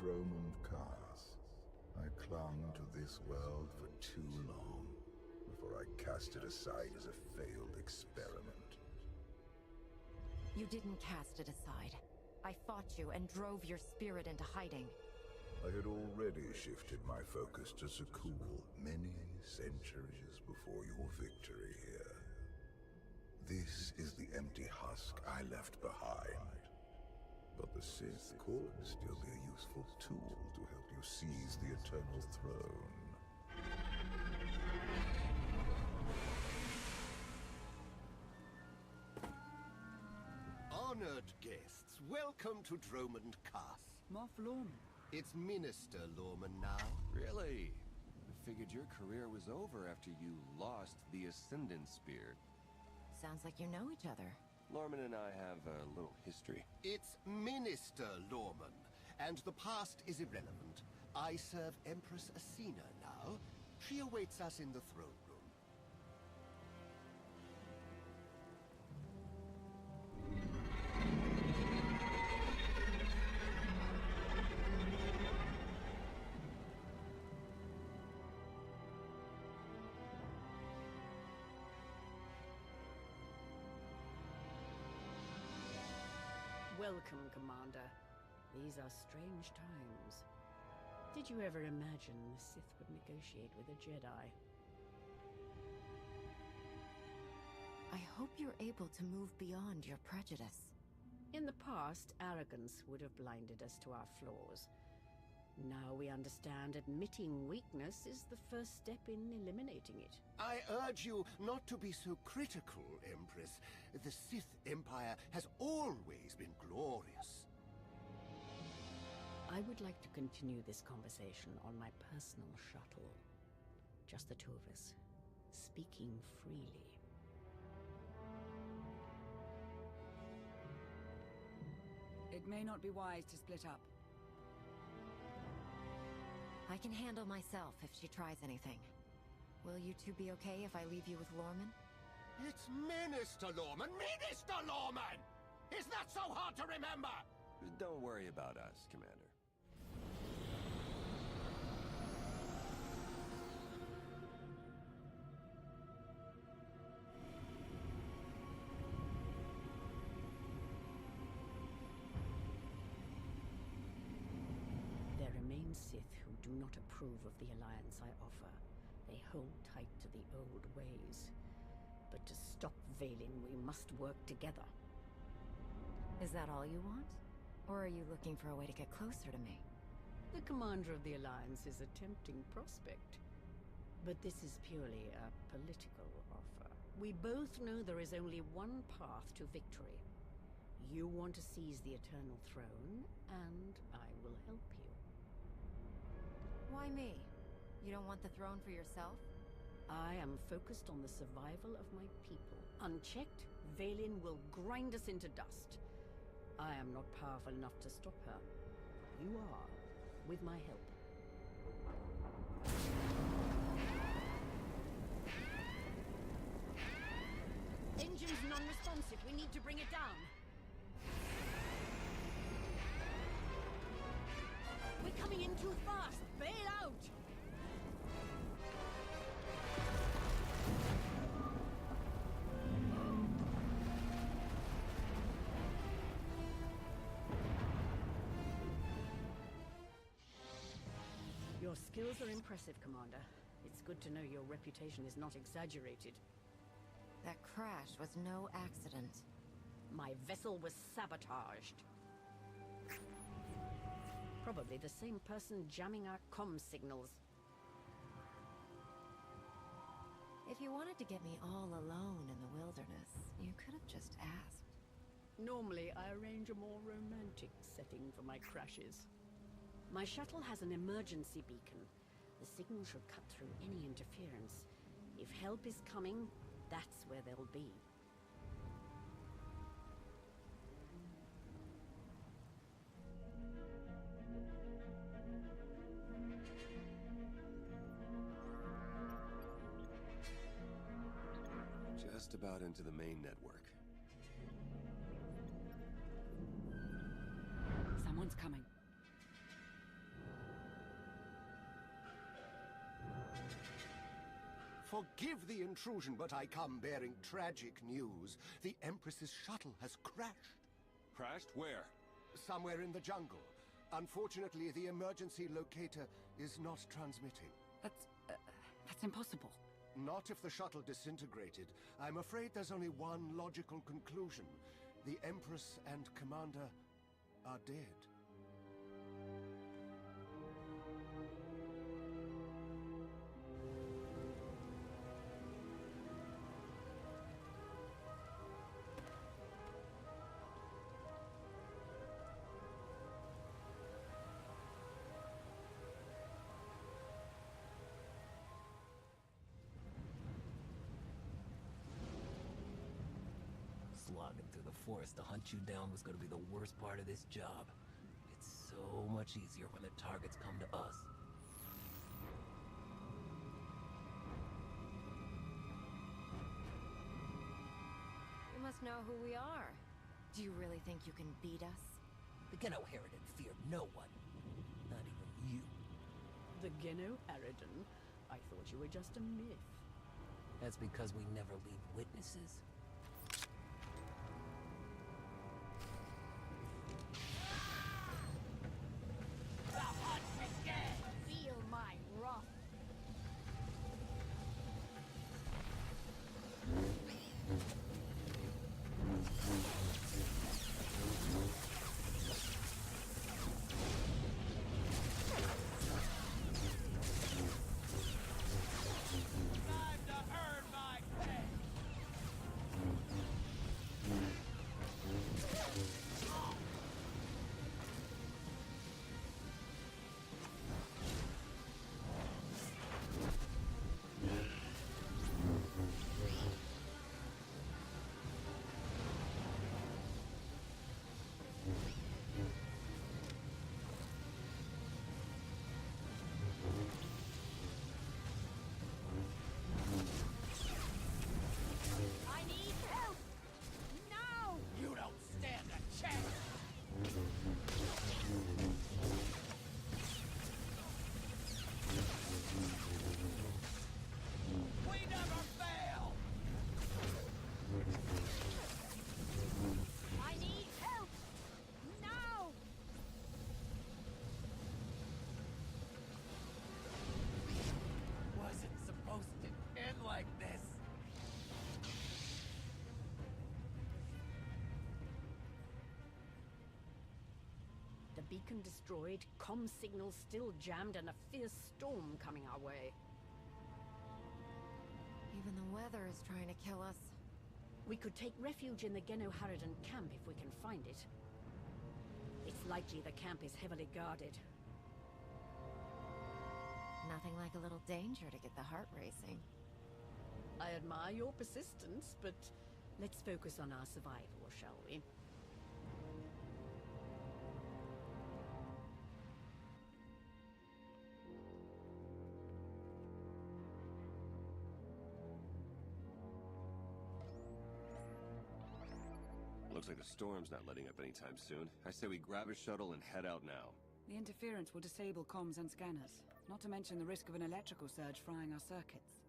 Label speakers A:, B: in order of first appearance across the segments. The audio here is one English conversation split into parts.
A: Dromund Kaas. I clung to this world for too long before I cast it aside as a failed experiment.
B: You didn't cast it aside. I fought you and drove your spirit into hiding.
A: I had already shifted my focus to Sakul many centuries before your victory here. This is the empty husk I left behind. But the Sith could still be a useful tool to help you seize the Eternal Throne.
C: Honored guests, welcome to Dromund Kaas.
D: Moff Lorman.
C: It's Minister Lorman now.
E: Really? I figured your career was over after you lost the Ascendant Spear.
B: Sounds like you know each other.
E: Lorman and I have a little history.
C: It's Minister Lorman, and the past is irrelevant. I serve Empress Asina now. She awaits us in the throne room.
D: Welcome, Commander. These are strange times. Did you ever imagine the Sith would negotiate with a Jedi?
B: I hope you're able to move beyond your prejudice.
D: In the past, arrogance would have blinded us to our flaws. Now we understand admitting weakness is the first step in eliminating it.
C: I urge you not to be so critical, Empress. The Sith Empire has always been glorious.
D: I would like to continue this conversation on my personal shuttle. Just the two of us, speaking freely.
F: It may not be wise to split up.
B: I can handle myself if she tries anything. Will you two be okay if I leave you with Lorman?
C: It's Minister Lorman! Minister Lorman! Is that so hard to remember?
E: Don't worry about us, Commander.
D: There remain Sith who do not approve of the alliance I offer. They hold tight to the old ways. But to stop Vaylin, we must work together.
B: Is that all you want? Or are you looking for a way to get closer to me?
D: The commander of the alliance is a tempting prospect. But this is purely a political offer. We both know there is only one path to victory. You want to seize the Eternal Throne, and I will help you.
B: Why me? You don't want the throne for yourself?
D: I am focused on the survival of my people. Unchecked, Vaylin will grind us into dust. I am not powerful enough to stop her. You are, with my help. Engine's non-responsive. We need to bring it down. We're coming in too fast! Bail out! Your skills are impressive, Commander. It's good to know your reputation is not exaggerated.
B: That crash was no accident.
D: My vessel was sabotaged. Probably the same person jamming our comm signals.
B: If you wanted to get me all alone in the wilderness, you could have just asked.
D: Normally, I arrange a more romantic setting for my crashes. My shuttle has an emergency beacon. The signal should cut through any interference. If help is coming, that's where they'll be.
E: Just about into the main network.
F: Someone's coming.
C: Forgive the intrusion, but I come bearing tragic news. The Empress's shuttle has crashed.
E: Crashed? Where?
C: Somewhere in the jungle. Unfortunately, the emergency locator is not transmitting.
F: That's impossible.
C: Not if the shuttle disintegrated. I'm afraid there's only one logical conclusion. The Empress and Commander are dead.
G: Slogging through the forest to hunt you down was going to be the worst part of this job. It's so much easier when the targets come to us.
B: You must know who we are. Do you really think you can beat us?
G: The Geno Harridan feared no one. Not even you.
D: The Geno Harridan? I thought you were just a myth.
G: That's because we never leave witnesses.
D: Feel my wrath. Beacon destroyed, comm signals still jammed, and a fierce storm coming our way.
B: Even the weather is trying to kill us.
D: We could take refuge in the Geno Harridan camp if we can find it. It's likely the camp is heavily guarded.
B: Nothing like a little danger to get the heart racing.
D: I admire your persistence, but let's focus on our survival, shall we?
E: Looks like the storm's not letting up anytime soon. I say we grab a shuttle and head out now.
F: The interference will disable comms and scanners, not to mention the risk of an electrical surge frying our circuits.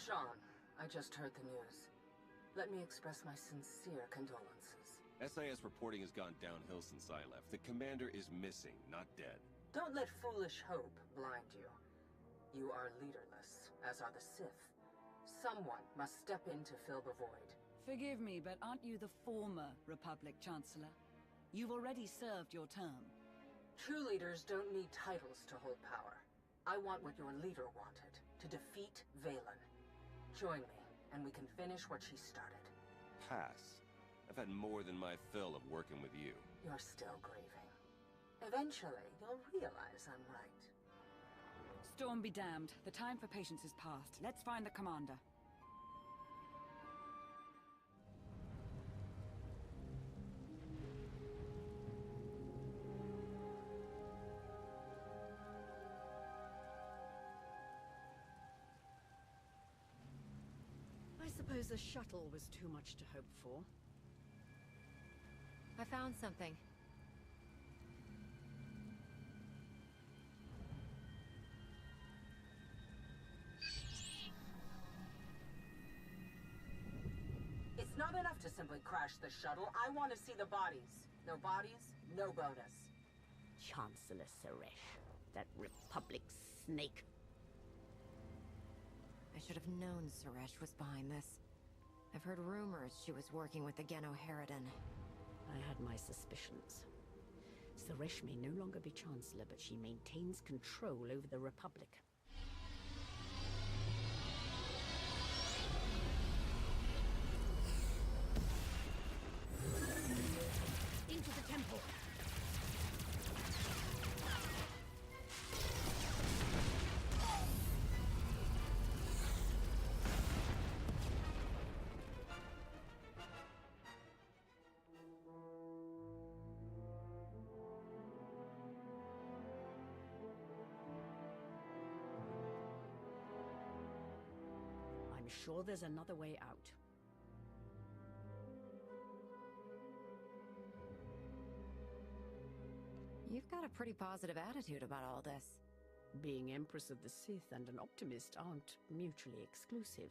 H: Sean, I just heard the news. Let me express my sincere condolences.
E: SIS reporting has gone downhill since I left. The commander is missing, not dead.
H: Don't let foolish hope blind you. You are leaderless, as are the Sith. Someone must step in to fill the void.
F: Forgive me, but aren't you the former Republic Chancellor? You've already served your term.
H: True leaders don't need titles to hold power. I want what your leader wanted, to defeat Valen. Join me, and we can finish what she started.
E: Pass. I've had more than my fill of working with you.
H: You're still grieving. Eventually, you'll realize I'm right.
F: Storm be damned. The time for patience is past. Let's find the commander.
D: I suppose a shuttle was too much to hope for.
B: I found something.
H: It's not enough to simply crash the shuttle. I want to see the bodies. No bodies, no bonus.
D: Chancellor Suresh, that Republic snake.
B: I should have known Suresh was behind this. I've heard rumors she was working with the Geno Harridan.
D: I had my suspicions. Suresh may no longer be Chancellor, but she maintains control over the Republic. Into the temple! I'm sure there's another way out.
B: You've got a pretty positive attitude about all this.
D: Being Empress of the Sith and an optimist aren't mutually exclusive.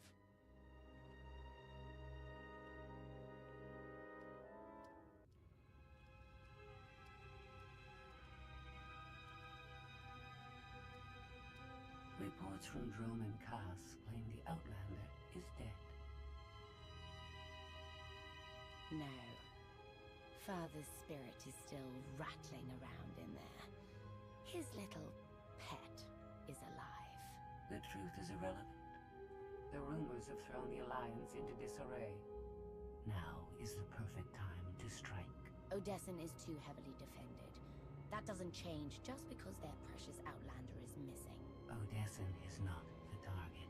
I: Reports from Drome and Cass claim the Outlander is dead.
J: No. Father's spirit is still rattling around in there. His little pet is alive.
I: The truth is irrelevant. The rumors have thrown the Alliance into disarray. Now is the perfect time to strike.
J: Odessen is too heavily defended. That doesn't change just because their precious Outlander is missing.
I: Odessen is not the target.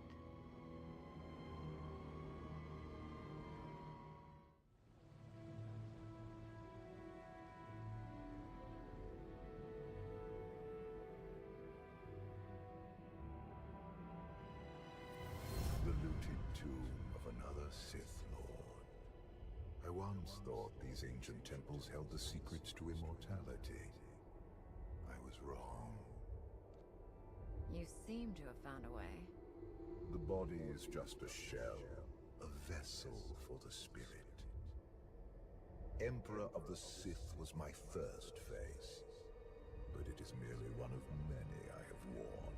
A: The looted tomb of another Sith Lord. I once thought these ancient temples held the secrets to immortality. I was wrong.
B: You seem to have found a way.
A: The body is just a shell, a vessel for the spirit. Emperor of the Sith was my first face, but it is merely one of many I have worn.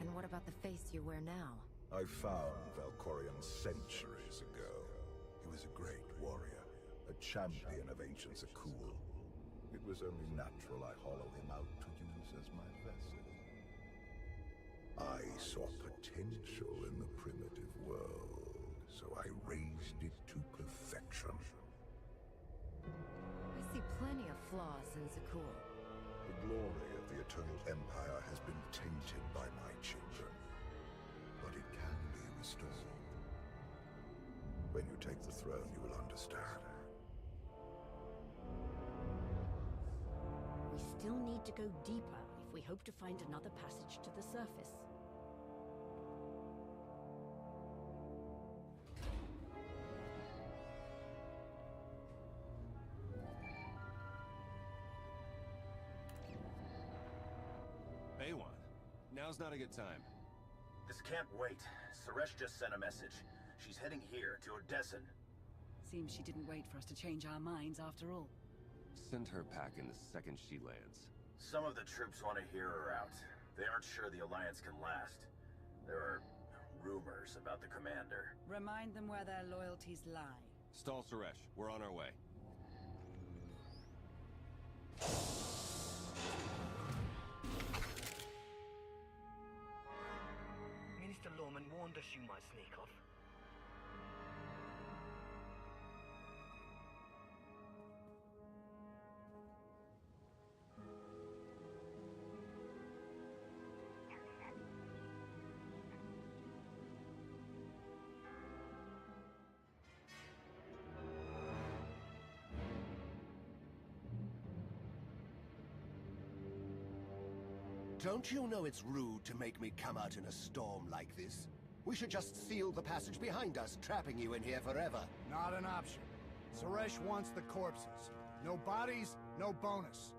B: And what about the face you wear now?
A: I found Valkorion centuries ago. He was a great warrior, a champion of ancient Zakul. It was only natural I hollow him out to use as my vessel. I saw potential in the primitive world, so I raised it to perfection.
B: I see plenty of flaws in Zakul.
A: The glory of the Eternal Empire has been tainted by my children, but it can be restored. When you take the throne, you will understand.
D: We still need to go deeper if we hope to find another passage to the surface.
E: Baywan, now's not a good time.
K: This can't wait. Suresh just sent a message. She's heading here, to Odessen.
F: Seems she didn't wait for us to change our minds after all.
E: Send her packing the second she lands.
K: Some of the troops want to hear her out. They aren't sure the Alliance can last. There are rumors about the commander.
F: Remind them where their loyalties lie.
E: Stall Suresh, we're on our way.
L: Minister Lorman warned us you might sneak off.
C: Don't you know it's rude to make me come out in a storm like this? We should just seal the passage behind us, trapping you in here forever.
M: Not an option. Suresh wants the corpses. No bodies, no bonus.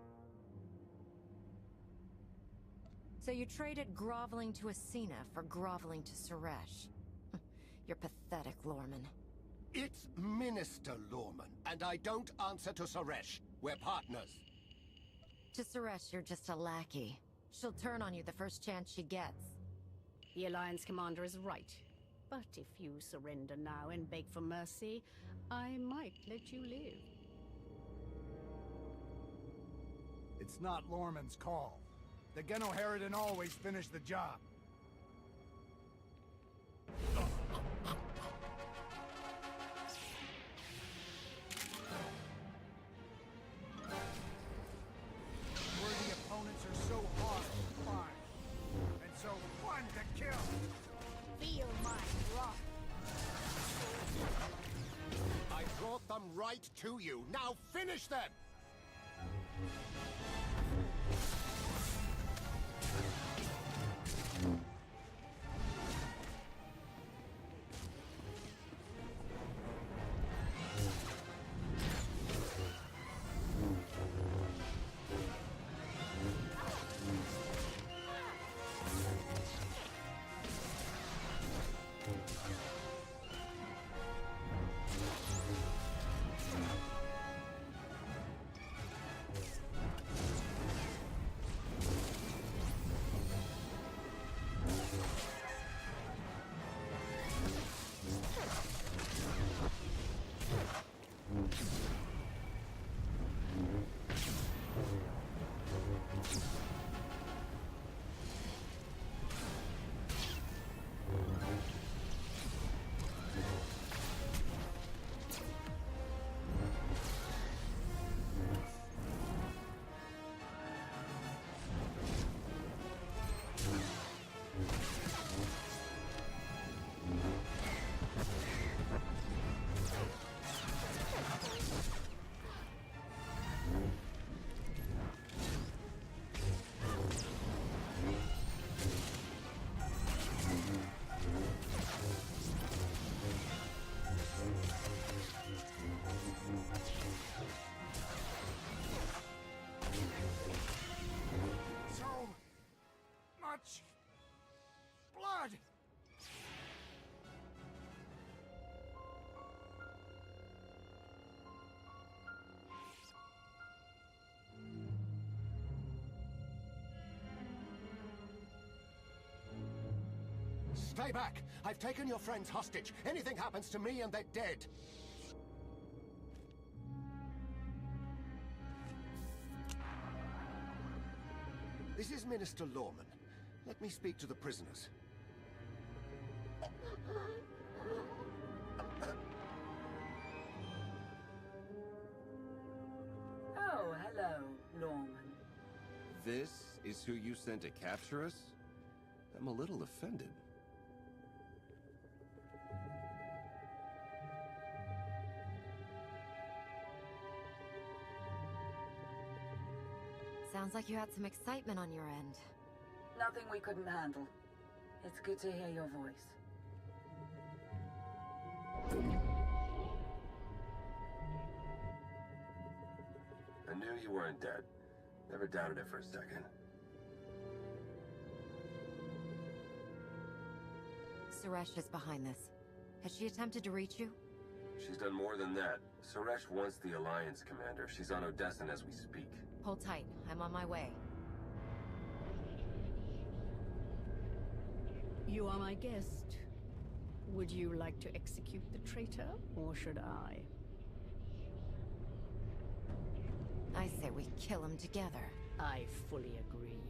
B: So you traded groveling to Asina for groveling to Suresh. You're pathetic, Lorman.
C: It's Minister Lorman, and I don't answer to Suresh. We're partners.
B: To Suresh, you're just a lackey. She'll turn on you the first chance she gets.
D: The Alliance commander is right. But if you surrender now and beg for mercy, I might let you live.
M: It's not Lorman's call. The Genoheridan always finish the job. Worthy opponents are so hard to find, and so fun to kill.
J: Feel my wrath.
C: I brought them right to you. Now finish them!
M: Blood!
C: Stay back! I've taken your friends hostage. Anything happens to me and they're dead. This is Minister Lorman. Let me speak to the prisoners.
H: Oh, hello, Lorman.
E: This is who you sent to capture us? I'm a little offended.
B: Sounds like you had some excitement on your end.
H: Nothing we couldn't handle. It's good to hear your voice.
K: I knew you weren't dead. Never doubted it for a second.
B: Suresh is behind this. Has she attempted to reach you?
K: She's done more than that. Suresh wants the Alliance commander. She's on Odessan as we speak.
B: Hold tight. I'm on my way.
D: You are my guest. Would you like to execute the traitor, or should I?
B: I say we kill him together.
D: I fully agree.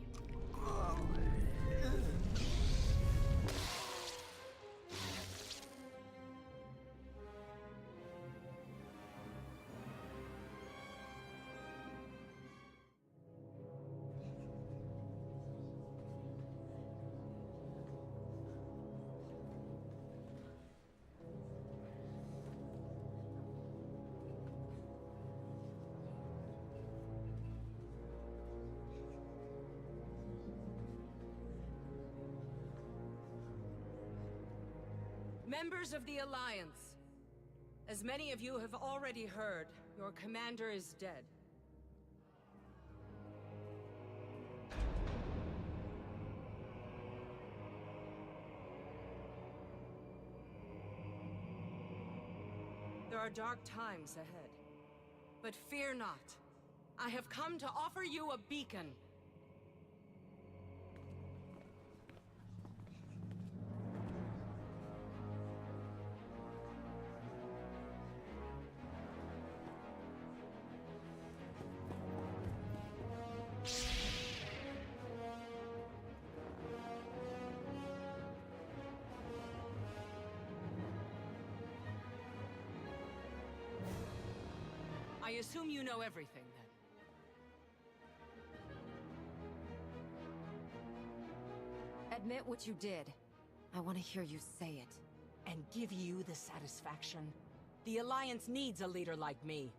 N: Members of the Alliance,
H: As many of you have already heard, your commander is dead. There are dark times ahead. But fear not. I have come to offer you a beacon. I assume you know everything, then.
B: Admit what you did. I want to hear you say it.
H: And give you the satisfaction. The Alliance needs a leader like me.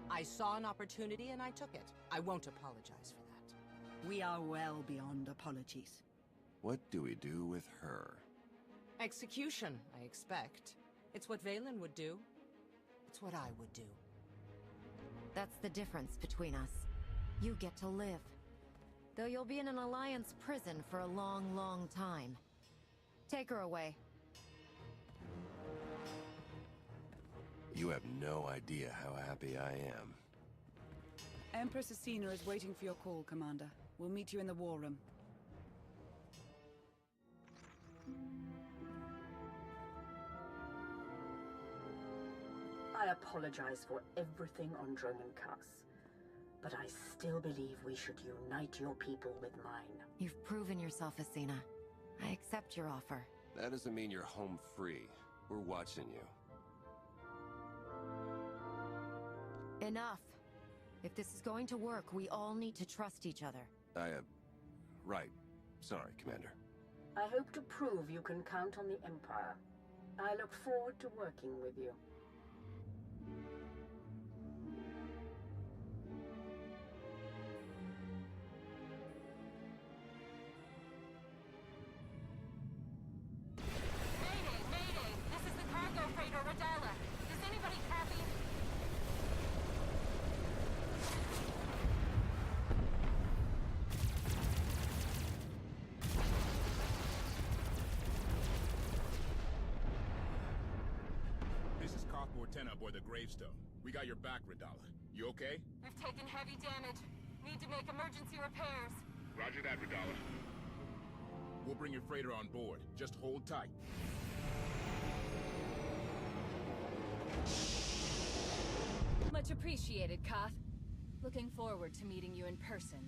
H: I saw an opportunity and I took it. I won't apologize for that. We are well beyond apologies.
E: What do we do with her?
H: Execution, I expect. It's what Valen would do. It's what I would do.
B: That's the difference between us. You get to live. Though you'll be in an Alliance prison for a long, long time. Take her away.
E: You have no idea how happy I am.
F: Empress Asina is waiting for your call, Commander. We'll meet you in the war room.
H: I apologize for everything on Dromenkas, but I still believe we should unite your people with mine.
B: You've proven yourself, Asina. I accept your offer.
E: That doesn't mean you're home free. We're watching you.
B: Enough. If this is going to work, we all need to trust each other.
E: Right. Sorry, Commander.
H: I hope to prove you can count on the Empire. I look forward to working with you.
N: Aboard the gravestone. We got your back, Radala. You okay?
O: We've taken heavy damage. Need to make emergency repairs.
N: Roger that, Radala. We'll bring your freighter on board. Just hold tight.
O: Much appreciated, Koth. Looking forward to meeting you in person.